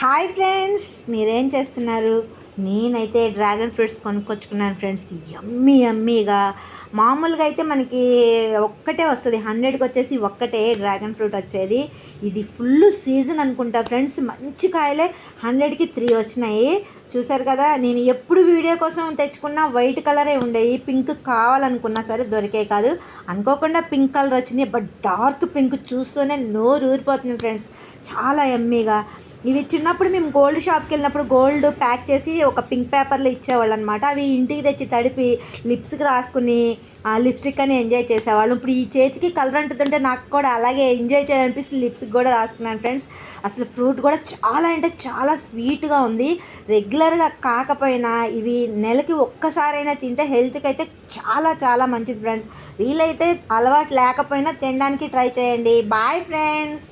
Hi friends, మీరేం చేస్తున్నారు? నేనైతే డ్రాగన్ ఫ్రూట్స్ కొనుక్కొచ్చుకున్నాను ఫ్రెండ్స్. యమ్మీ యమ్మీగా. మామూలుగా అయితే మనకి ఒక్కటే వస్తుంది, 100కి వచ్చేసి ఒక్కటే డ్రాగన్ ఫ్రూట్ వచ్చేది. ఇది ఫుల్ సీజన్ అనుకుంటా ఫ్రెండ్స్. మంచి కాయలే, 100కి 3 వచ్చినాయి. చూసారు కదా, నేను ఎప్పుడు వీడియో కోసం తెచ్చుకున్న వైట్ కలరే ఉండేవి. పింక్ కావాలనుకున్నా సరే దొరికే కాదు. అనుకోకుండా పింక్ కలర్ వచ్చినాయి. బట్ డార్క్ పింక్ చూస్తూనే నోరు ఊరిపోతుంది ఫ్రెండ్స్. చాలా యమ్మీగా. ఇవి చిన్నప్పుడు మేము గోల్డ్ షాప్కి వెళ్ళినప్పుడు గోల్డ్ ప్యాక్ చేసి ఒక పింక్ పేపర్లో ఇచ్చేవాళ్ళు అనమాట. అవి ఇంటికి తెచ్చి తడిపి లిప్స్కి రాసుకుని లిప్స్టిక్ అని ఎంజాయ్ చేసేవాళ్ళు. ఇప్పుడు ఈ చేతికి కలర్ అంటుంటే నాకు కూడా అలాగే ఎంజాయ్ చేయాలనిపిస్తుంది. లిప్స్కి కూడా రాసుకున్నాను ఫ్రెండ్స్. అసలు ఫ్రూట్ కూడా చాలా అంటే చాలా స్వీట్గా ఉంది. రెగ్యులర్గా కాకపోయినా ఇవి నెలకి ఒక్కసారైనా తింటే హెల్త్కి అయితే చాలా చాలా మంచిది ఫ్రెండ్స్. వీలైతే అలవాటు లేకపోయినా తినడానికి ట్రై చేయండి. Bye friends.